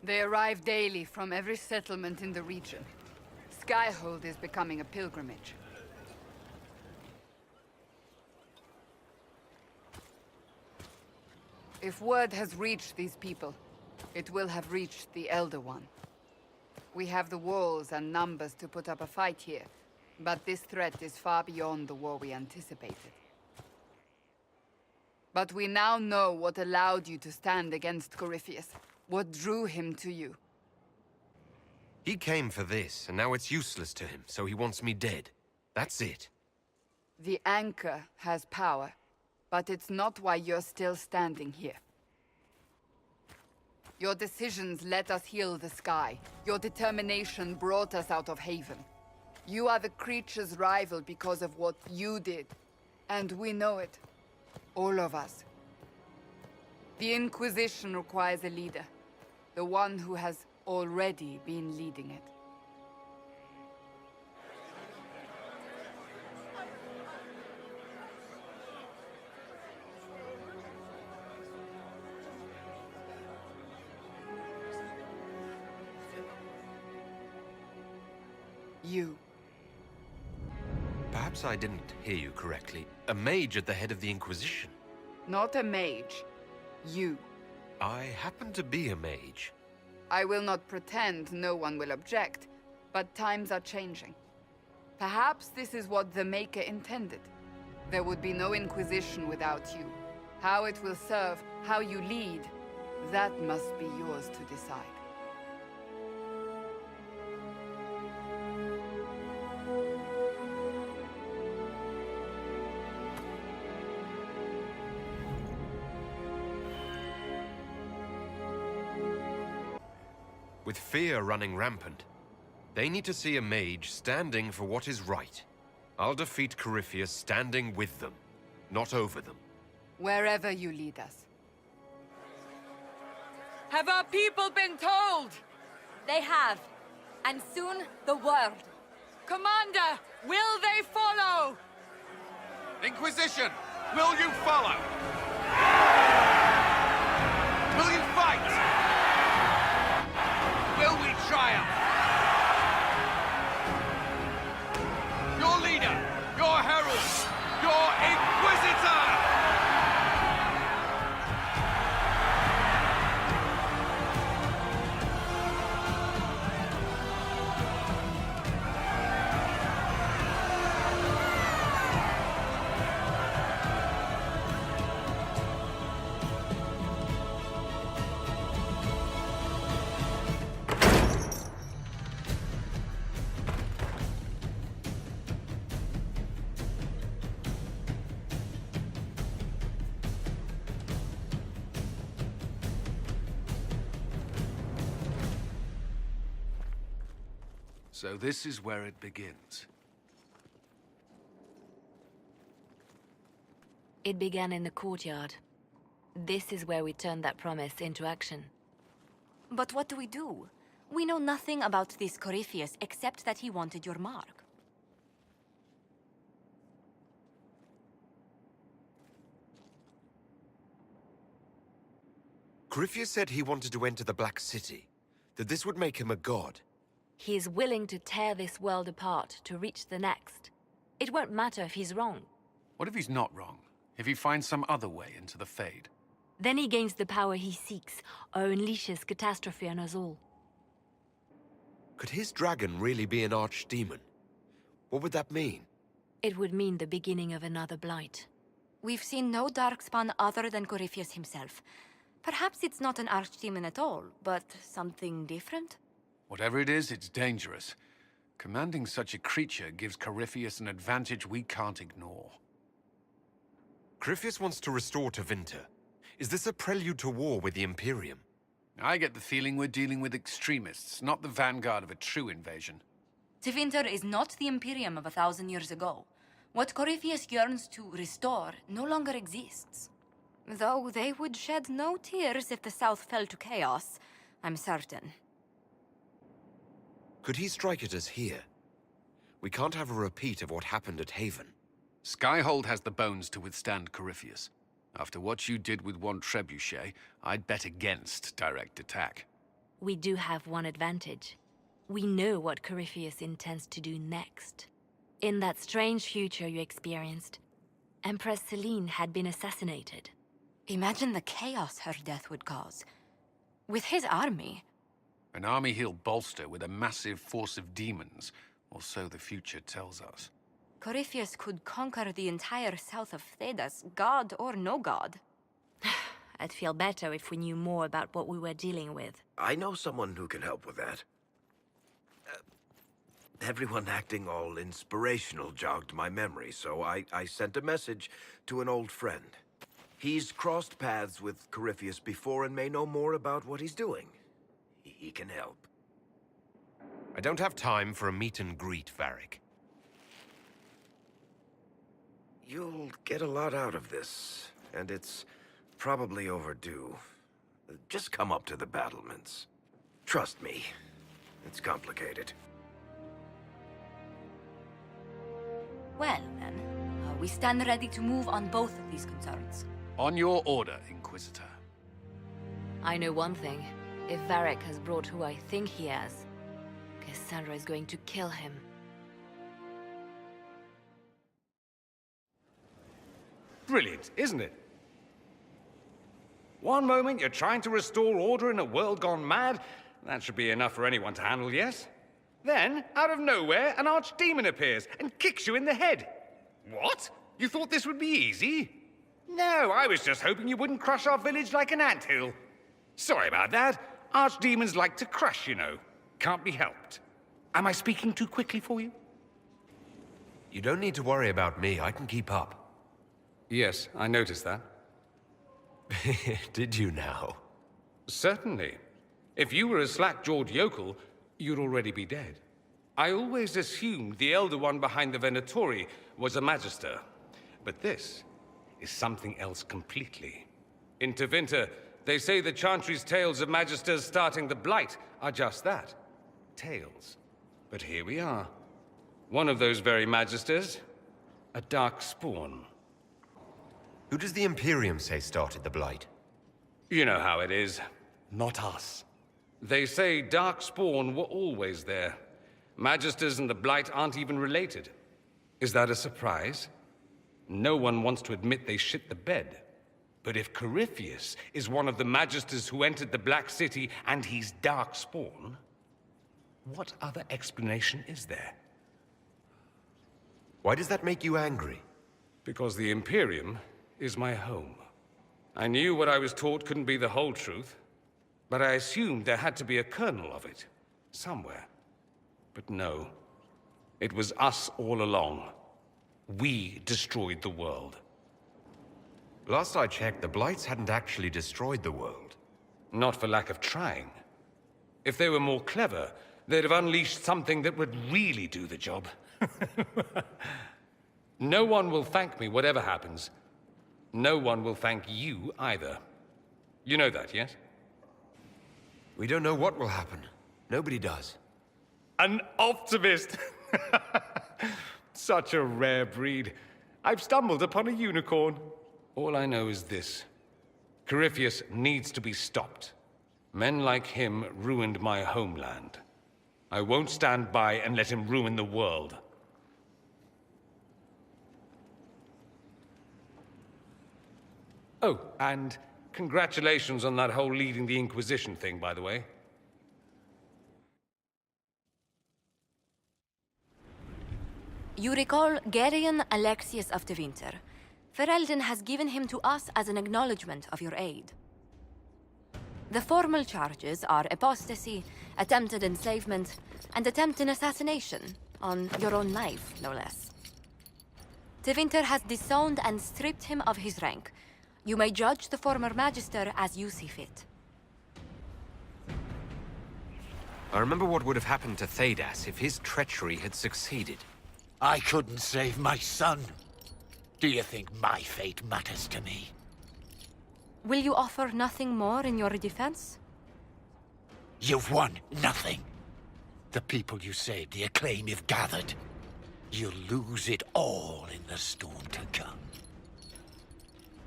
They arrive daily from every settlement in the region. Skyhold is becoming a pilgrimage. If word has reached these people, it will have reached the Elder One. We have the walls and numbers to put up a fight here, but this threat is far beyond the war we anticipated. But we now know what allowed you to stand against Corypheus, what drew him to you. He came for this, and now it's useless to him, so he wants me dead. That's it. The Anchor has power, but it's not why you're still standing here. Your decisions let us heal the sky. Your determination brought us out of Haven. You are the creature's rival because of what you did. And we know it. All of us. The Inquisition requires a leader. The one who has already been leading it. You. Perhaps I didn't hear you correctly. A mage at the head of the Inquisition. Not a mage. You. I happen to be a mage. I will not pretend no one will object, but times are changing. Perhaps this is what the Maker intended. There would be no Inquisition without you. How it will serve, how you lead, that must be yours to decide. With fear running rampant, they need to see a mage standing for what is right. I'll defeat Corypheus standing with them, not over them. Wherever you lead us. Have our people been told? They have. And soon, the world. Commander, will they follow? Inquisition, will you follow? Will you fight? Will we triumph? Your leader, your herald, your Inquisitor! So this is where it begins. It began in the courtyard. This is where we turned that promise into action. But what do? We know nothing about this Corypheus except that he wanted your mark. Corypheus said he wanted to enter the Black City, that this would make him a god. He is willing to tear this world apart to reach the next. It won't matter if he's wrong. What if he's not wrong? If he finds some other way into the Fade? Then he gains the power he seeks, or unleashes catastrophe on us all. Could his dragon really be an archdemon? What would that mean? It would mean the beginning of another blight. We've seen no darkspawn other than Corypheus himself. Perhaps it's not an archdemon at all, but something different? Whatever it is, it's dangerous. Commanding such a creature gives Corypheus an advantage we can't ignore. Corypheus wants to restore Tevinter. Is this a prelude to war with the Imperium? I get the feeling we're dealing with extremists, not the vanguard of a true invasion. Tevinter is not the Imperium of 1,000 years ago. What Corypheus yearns to restore no longer exists. Though they would shed no tears if the South fell to chaos, I'm certain. Could he strike at us here? We can't have a repeat of what happened at Haven. Skyhold has the bones to withstand Corypheus. After what you did with one trebuchet, I'd bet against direct attack. we do have one advantage. We know what Corypheus intends to do next. In that strange future you experienced, Empress Selene had been assassinated. Imagine the chaos her death would cause. With his army. An army he'll bolster with a massive force of demons, or so the future tells us. Corypheus could conquer the entire south of Thedas, god or no god. I'd feel better if we knew more about what we were dealing with. I know someone who can help with that. Everyone acting all inspirational jogged my memory, so I sent a message to an old friend. He's crossed paths with Corypheus before and may know more about what he's doing. He can help. I don't have time for a meet and greet, Varric. You'll get a lot out of this, and it's probably overdue. Just come up to the battlements. Trust me, it's complicated. Well, then, we stand ready to move on both of these concerns. On your order, Inquisitor. I know one thing. If Varric has brought who I think he has, Cassandra is going to kill him. Brilliant, isn't it? One moment you're trying to restore order in a world gone mad. That should be enough for anyone to handle, yes? Then, out of nowhere, an archdemon appears and kicks you in the head. What? You thought this would be easy? No, I was just hoping you wouldn't crush our village like an anthill. Sorry about that. Archdemons like to crush, you know. Can't be helped. Am I speaking too quickly for you? You don't need to worry about me. I can keep up. Yes, I noticed that. Did you now? Certainly. If you were a slack-jawed yokel, you'd already be dead. I always assumed the Elder One behind the Venatori was a Magister. But this is something else completely. In Tevinter, they say the Chantry's tales of Magisters starting the Blight are just that. Tales. But here we are. One of those very Magisters, a dark spawn. Who does the Imperium say started the Blight? You know how it is. Not us. They say Darkspawn were always there. Magisters and the Blight aren't even related. Is that a surprise? No one wants to admit they shit the bed. But if Corypheus is one of the Magisters who entered the Black City and he's Darkspawn, what other explanation is there? Why does that make you angry? Because the Imperium is my home. I knew what I was taught couldn't be the whole truth, but I assumed there had to be a kernel of it, somewhere. But no, it was us all along. We destroyed the world. Last I checked, the Blights hadn't actually destroyed the world. Not for lack of trying. If they were more clever, they'd have unleashed something that would really do the job. No one will thank me whatever happens. No one will thank you either. You know that, yes? We don't know what will happen. Nobody does. An optimist! Such a rare breed. I've stumbled upon a unicorn. All I know is this. Corypheus needs to be stopped. Men like him ruined my homeland. I won't stand by and let him ruin the world. Oh, and congratulations on that whole leading the Inquisition thing, by the way. You recall Geryon Alexius of Tevinter. Ferelden has given him to us as an acknowledgement of your aid. The formal charges are apostasy, attempted enslavement, and attempted assassination, on your own life, no less. Tevinter has disowned and stripped him of his rank. You may judge the former Magister as you see fit. I remember what would have happened to Thedas if his treachery had succeeded. I couldn't save my son. Do you think my fate matters to me? Will you offer nothing more in your defense? You've won nothing. The people you saved, the acclaim you've gathered. You'll lose it all in the storm to come.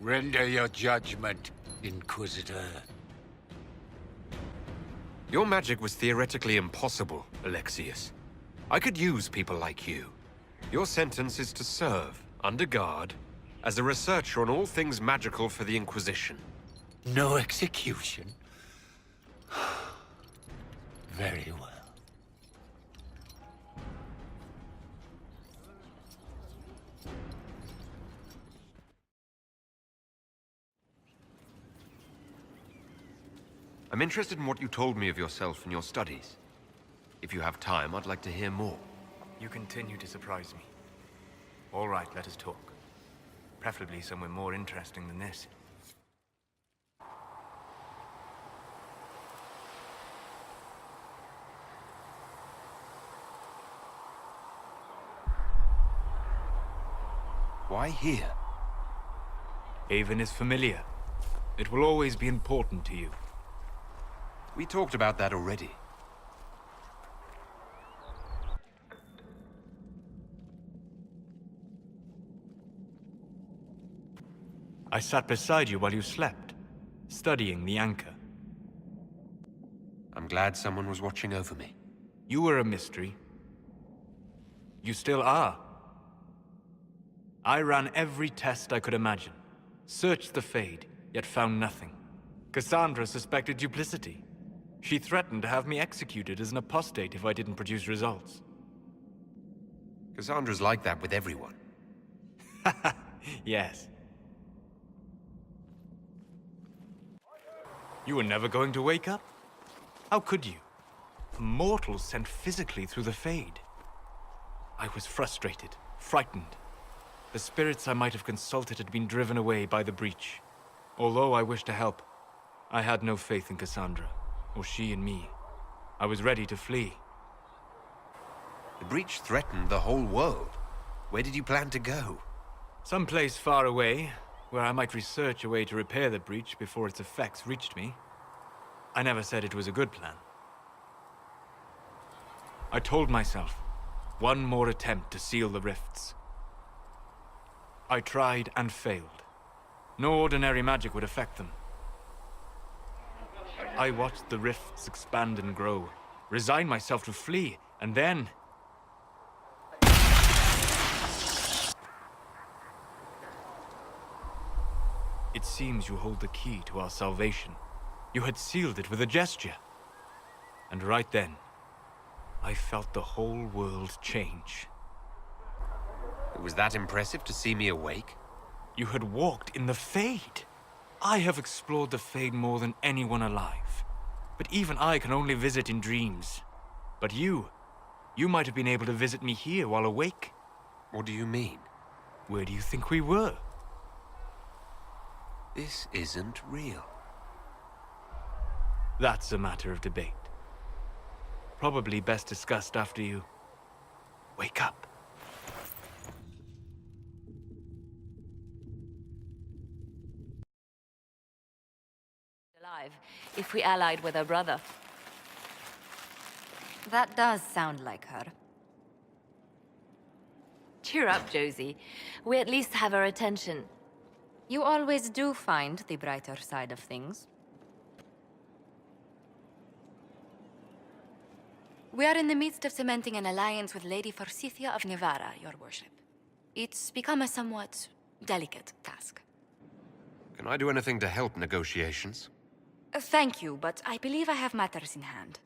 Render your judgment, Inquisitor. Your magic was theoretically impossible, Alexius. I could use people like you. Your sentence is to serve, under guard, as a researcher on all things magical for the Inquisition. No execution? Very well. I'm interested in what you told me of yourself and your studies. If you have time, I'd like to hear more. You continue to surprise me. All right, let us talk. Preferably somewhere more interesting than this. Why here? Haven is familiar. It will always be important to you. We talked about that already. I sat beside you while you slept, studying the anchor. I'm glad someone was watching over me. You were a mystery. You still are. I ran every test I could imagine. Searched the Fade, yet found nothing. Cassandra suspected duplicity. She threatened to have me executed as an apostate if I didn't produce results. Cassandra's like that with everyone. Yes. You were never going to wake up? How could you? A mortal sent physically through the Fade. I was frustrated, frightened. The spirits I might have consulted had been driven away by the breach. Although I wished to help, I had no faith in Cassandra, or she in me. I was ready to flee. The breach threatened the whole world. Where did you plan to go? Someplace far away, where I might research a way to repair the breach before its effects reached me. I never said it was a good plan. I told myself, one more attempt to seal the rifts. I tried and failed. No ordinary magic would affect them. I watched the rifts expand and grow, resigned myself to flee, and then... It seems you hold the key to our salvation. You had sealed it with a gesture. And right then, I felt the whole world change. It was that impressive to see me awake? You had walked in the Fade. I have explored the Fade more than anyone alive. But even I can only visit in dreams. But you might have been able to visit me here while awake. What do you mean? Where do you think we were? This isn't real. That's a matter of debate. Probably best discussed after you wake up. Alive, if we allied with her brother. That does sound like her. Cheer up, Josie. We at least have her attention. You always do find the brighter side of things. We are in the midst of cementing an alliance with Lady Forsythia of Nevada, your worship. It's become a somewhat delicate task. Can I do anything to help negotiations? Thank you, but I believe I have matters in hand.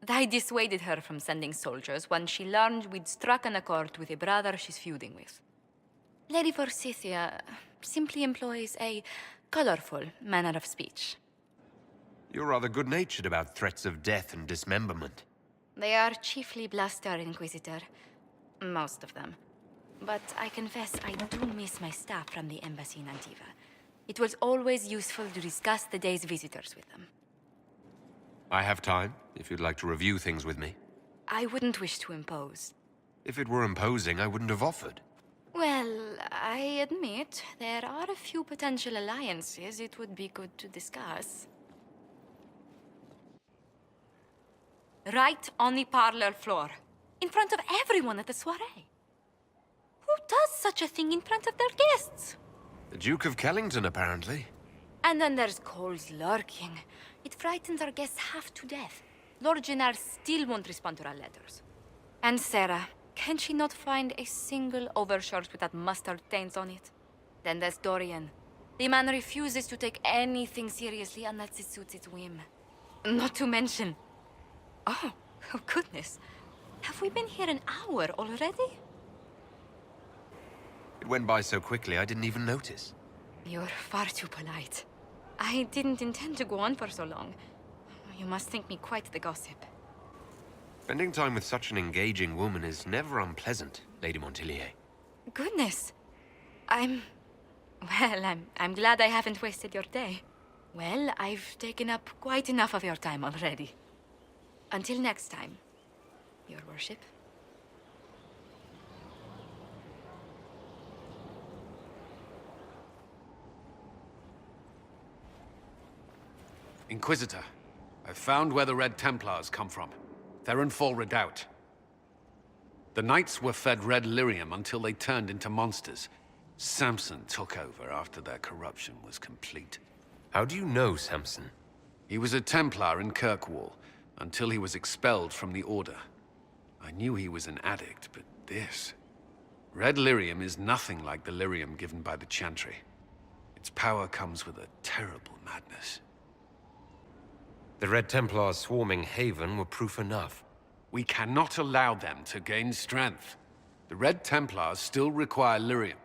I dissuaded her from sending soldiers when she learned we'd struck an accord with a brother she's feuding with. Lady Forsythia simply employs a colorful manner of speech. You're rather good-natured about threats of death and dismemberment. They are chiefly bluster, Inquisitor. Most of them. But I confess I do miss my staff from the embassy in Antiva. It was always useful to discuss the day's visitors with them. I have time, if you'd like to review things with me. I wouldn't wish to impose. If it were imposing, I wouldn't have offered. Well, I admit, there are a few potential alliances it would be good to discuss. Right on the parlor floor, in front of everyone at the soiree. Who does such a thing in front of their guests? The Duke of Kellington, apparently. And then there's Cole's lurking. It frightens our guests half to death. Lord Gennar still won't respond to our letters. And Sarah, can she not find a single overshirt with that mustard stains on it? Then there's Dorian. The man refuses to take anything seriously unless it suits its whim. Not to mention... Oh goodness. Have we been here an hour already? It went by so quickly I didn't even notice. You're far too polite. I didn't intend to go on for so long. You must think me quite the gossip. Spending time with such an engaging woman is never unpleasant, Lady Montilier. Goodness. I'm glad I haven't wasted your day. Well, I've taken up quite enough of your time already. Until next time, Your Worship. Inquisitor, I've found where the Red Templars come from. Therenfall Redoubt. The Knights were fed red lyrium until they turned into monsters. Samson took over after their corruption was complete. How do you know Samson? He was a Templar in Kirkwall, until he was expelled from the Order. I knew he was an addict, but this... Red lyrium is nothing like the lyrium given by the Chantry. Its power comes with a terrible madness. The Red Templars swarming Haven were proof enough. We cannot allow them to gain strength. The Red Templars still require lyrium.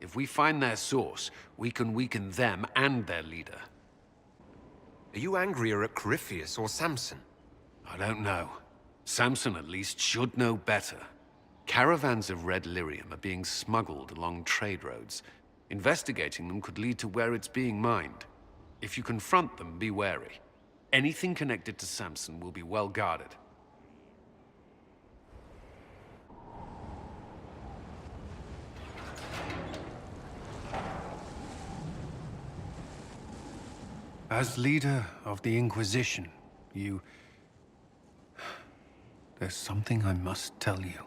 If we find their source, we can weaken them and their leader. Are you angrier at Corypheus or Samson? I don't know. Samson at least should know better. Caravans of red lyrium are being smuggled along trade roads. Investigating them could lead to where it's being mined. If you confront them, be wary. Anything connected to Samson will be well guarded. As leader of the Inquisition, there's something I must tell you.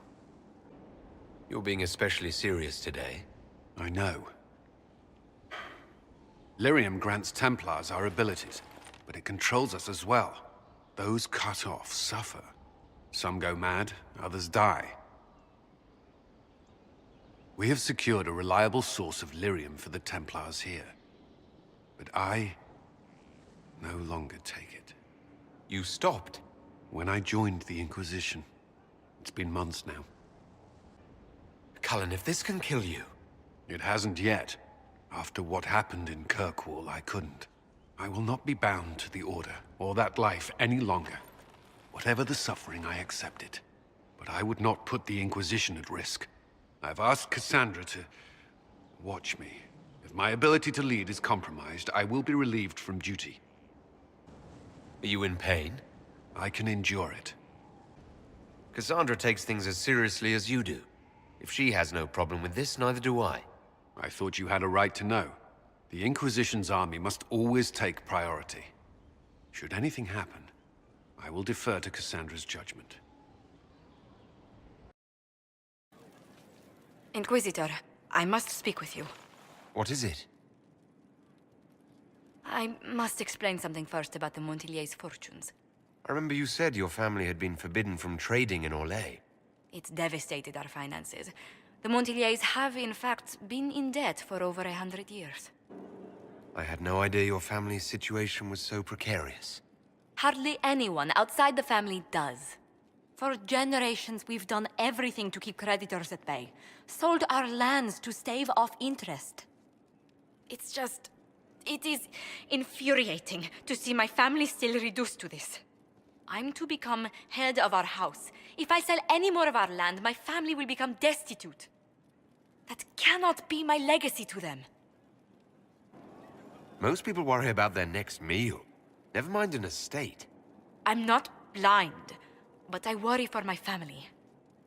You're being especially serious today. I know. Lyrium grants Templars our abilities, but it controls us as well. Those cut off suffer. Some go mad, others die. We have secured a reliable source of lyrium for the Templars here. But I no longer take it. You stopped? When I joined the Inquisition. It's been months now. Cullen, if this can kill you... It hasn't yet. After what happened in Kirkwall, I couldn't. I will not be bound to the Order, or that life any longer. Whatever the suffering, I accept it. But I would not put the Inquisition at risk. I've asked Cassandra to... watch me. If my ability to lead is compromised, I will be relieved from duty. Are you in pain? I can endure it. Cassandra takes things as seriously as you do. If she has no problem with this, neither do I. I thought you had a right to know. The Inquisition's army must always take priority. Should anything happen, I will defer to Cassandra's judgment. Inquisitor, I must speak with you. What is it? I must explain something first about the Montilier's fortunes. I remember you said your family had been forbidden from trading in Orlais. It's devastated our finances. The Montiliers have, in fact, been in debt for over 100 years. I had no idea your family's situation was so precarious. Hardly anyone outside the family does. For generations, we've done everything to keep creditors at bay. Sold our lands to stave off interest. It's just... it is infuriating to see my family still reduced to this. I'm to become head of our house. If I sell any more of our land, my family will become destitute. That cannot be my legacy to them. Most people worry about their next meal. Never mind an estate. I'm not blind, but I worry for my family.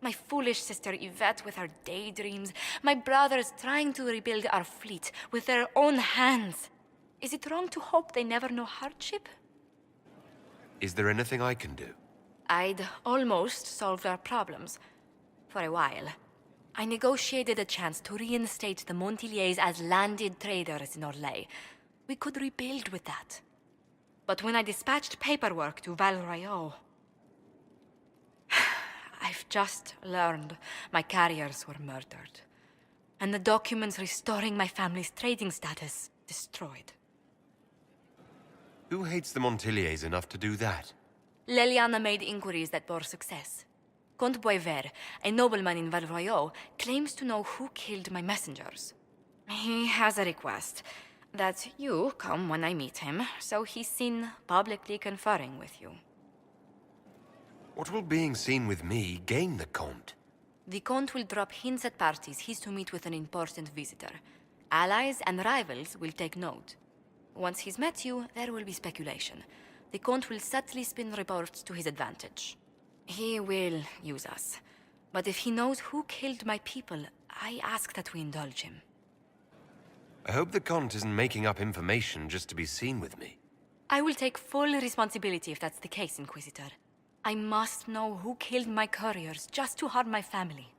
My foolish sister Yvette with her daydreams. My brothers trying to rebuild our fleet with their own hands. Is it wrong to hope they never know hardship? Is there anything I can do? I'd almost solved our problems. For a while. I negotiated a chance to reinstate the Montiliers as landed traders in Orlais. We could rebuild with that. But when I dispatched paperwork to Val Royeaux, just learned my carriers were murdered. And the documents restoring my family's trading status destroyed. Who hates the Montiliers enough to do that? Leliana made inquiries that bore success. Comte Boisvert, a nobleman in Valroyot, claims to know who killed my messengers. He has a request that you come when I meet him, so he's seen publicly conferring with you. What will being seen with me gain the Comte? The Comte will drop hints at parties he's to meet with an important visitor. Allies and rivals will take note. Once he's met you, there will be speculation. The Comte will subtly spin reports to his advantage. He will use us. But if he knows who killed my people, I ask that we indulge him. I hope the Comte isn't making up information just to be seen with me. I will take full responsibility if that's the case, Inquisitor. I must know who killed my couriers just to harm my family.